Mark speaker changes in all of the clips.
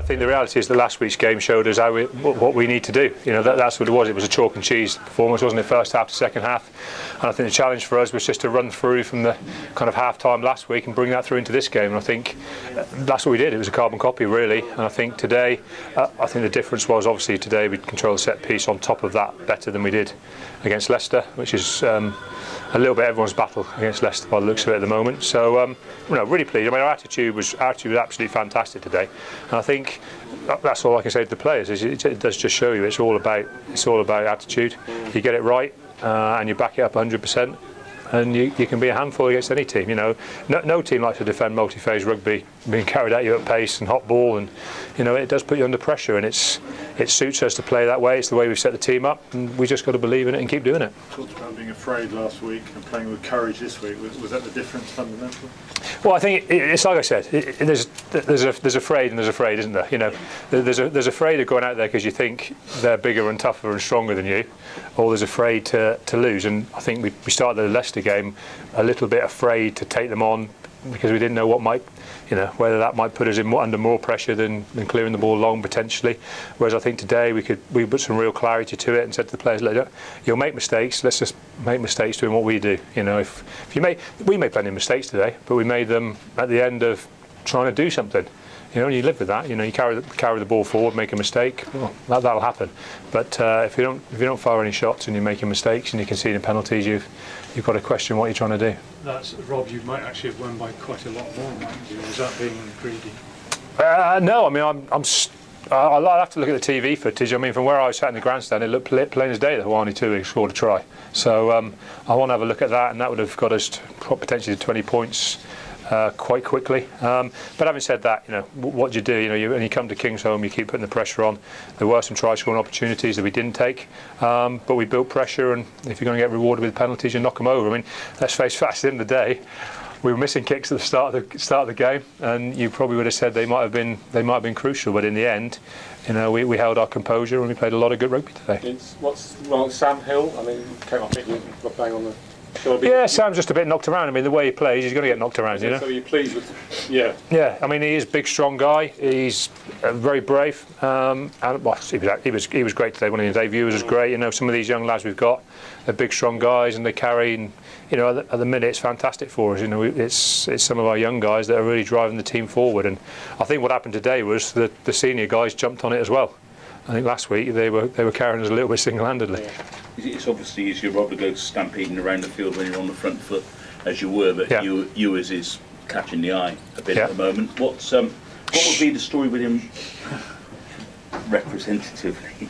Speaker 1: I think the reality is that last week's game showed us what we need to do. That's what it was. It was a chalk and cheese performance, wasn't it? First half to second half. And I think the challenge for us was just to run through from the kind of half time last week and bring that through into this game. And I think that's what we did. It was a carbon copy, really. And I think today, I think the difference was obviously today we controlled the set piece on top of that better than we did against Leicester, which is a little bit everyone's battle against Leicester by the looks of it at the moment. So really pleased. I mean, our attitude was absolutely fantastic today, and I think that's all I can say to the players. Is it does just show you it's all about attitude. You get it right, and you back it up 100%, and you can be a handful against any team. No team likes to defend multi-phase rugby being carried at you at pace and hot ball, and it does put you under pressure, and it suits us to play that way. It's the way we've set the team up, and we just got to believe in it and keep doing it.
Speaker 2: You talked about being afraid last week and playing with courage this week. Was that the difference fundamentally?
Speaker 1: Well, I think it's like I said. There's afraid and there's afraid, isn't there? There's afraid of going out there because you think they're bigger and tougher and stronger than you, or there's afraid to lose. And I think we started the Leicester game a little bit afraid to take them on because we didn't know whether that might put us under more pressure than clearing the ball long potentially. Whereas I think today we put some real clarity to it and said to the players, look, you'll make mistakes. Let's just make mistakes doing what we do. We made plenty of mistakes today, but we made them at the end of trying to do something. And you live with that. You carry the ball forward, make a mistake. Well, that'll happen. But if you don't fire any shots and you're making mistakes and you're conceding penalties, you've got to question what you're trying to do.
Speaker 2: Rob, you might actually have won by quite a lot more, mightn't you? Was that being greedy?
Speaker 1: No, I mean I'll have to look at the TV footage. I mean, from where I sat in the grandstand, it looked plain as day that Hawani Tui scored a try. So I want to have a look at that, and that would have got us potentially to 20 points. Quite quickly, but having said that, what do you do? When you come to Kingsholm, you keep putting the pressure on. There were some try-scoring opportunities that we didn't take, but we built pressure. And if you're going to get rewarded with penalties, you knock them over. I mean, let's face facts. At the end of the day, we were missing kicks at the start of the game, and you probably would have said they might have been crucial. But in the end, we held our composure and we played a lot of good rugby today.
Speaker 3: What's wrong with Sam Hill? I mean, came up bang on the.
Speaker 1: Yeah, Sam's just a bit knocked around. I mean, the way he plays, he's going to get knocked around,
Speaker 3: So you're pleased with?
Speaker 1: Yeah. I mean, he is a big, strong guy. He's very brave. And he was great today. One of his debuts was great. Some of these young lads we've got, they're big, strong guys, and they carry. And, at the minute, it's fantastic for us. It's some of our young guys that are really driving the team forward. And I think what happened today was that the senior guys jumped on it as well. I think last week they were carrying us a little bit single-handedly.
Speaker 4: Yeah. It's obviously easier, Rob, to go stampeding around the field when you're on the front foot as you were, but Ewers is catching the eye a bit at the moment. What would be the story with him representatively?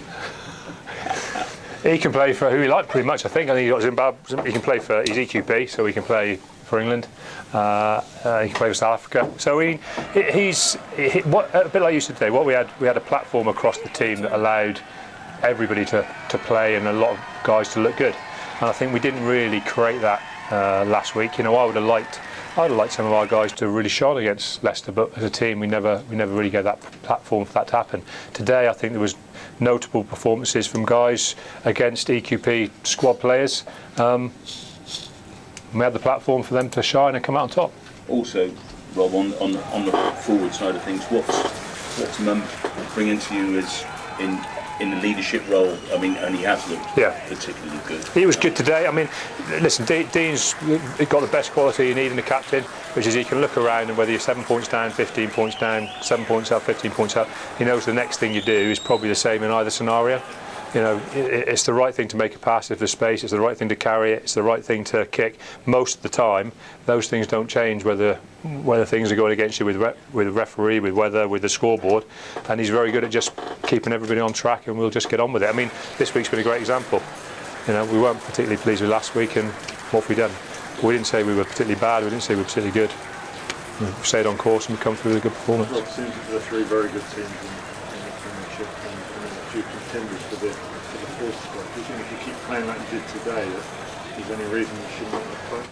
Speaker 1: He can play for who he likes, pretty much. I think he's got Zimbabwe. He can play for. He's EQP, so he can play for England. He can play for South Africa. So he's a bit like you said today. What we had a platform across the team that allowed everybody to play and a lot of guys to look good. And I think we didn't really create that last week. I would have liked some of our guys to really shine against Leicester, but as a team we never really gave that platform for that to happen. Today I think there was notable performances from guys against EQP squad players. We had the platform for them to shine and come out on top.
Speaker 4: Also, Rob, on the forward side of things, what's Mum bringing to you as in the leadership role? I mean, and he has looked particularly good.
Speaker 1: He was good today. I mean, listen, Dean's got the best quality you need in the captain, which is he can look around and whether you're 7 points down, 15 points down, 7 points up, 15 points up, he knows the next thing you do is probably the same in either scenario. It's the right thing to make a pass if there's space, it's the right thing to carry it, it's the right thing to kick. Most of the time, those things don't change whether things are going against you with the referee, with weather, with the scoreboard. And he's very good at just keeping everybody on track, and we'll just get on with it. I mean, this week's been a great example. We weren't particularly pleased with last week, and what have we done? We didn't say we were particularly bad, we didn't say we were particularly good. We stayed on course and we've come through with a good performance.
Speaker 2: Well, it seems that there are three very good teams in the Premiership and a few contenders for the fourth spot. Do you think if you keep playing like you did today, that there's any reason you shouldn't have played?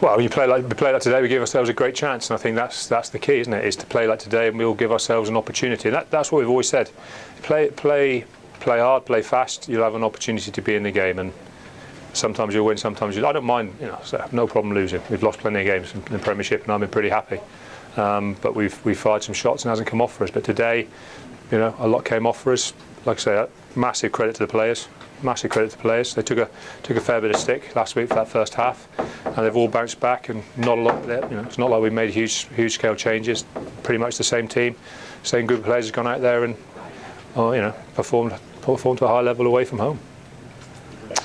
Speaker 1: Well, we play like today, we give ourselves a great chance, and I think that's the key, isn't it? Is to play like today, and we'll give ourselves an opportunity. And that's what we've always said: play hard, play fast. You'll have an opportunity to be in the game, and sometimes you'll win, sometimes you. I don't mind, so I have no problem losing. We've lost plenty of games in the Premiership, and I've been pretty happy. but we've fired some shots and it hasn't come off for us. But today, you know, a lot came off for us. Like I say, massive credit to the players. Massive credit to the players. They took a fair bit of stick last week for that first half, and they've all bounced back. And not a lot. You know, it's not like we made huge scale changes. Pretty much the same team, same group of players has gone out there and, you know, performed to a high level away from home.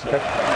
Speaker 2: Okay.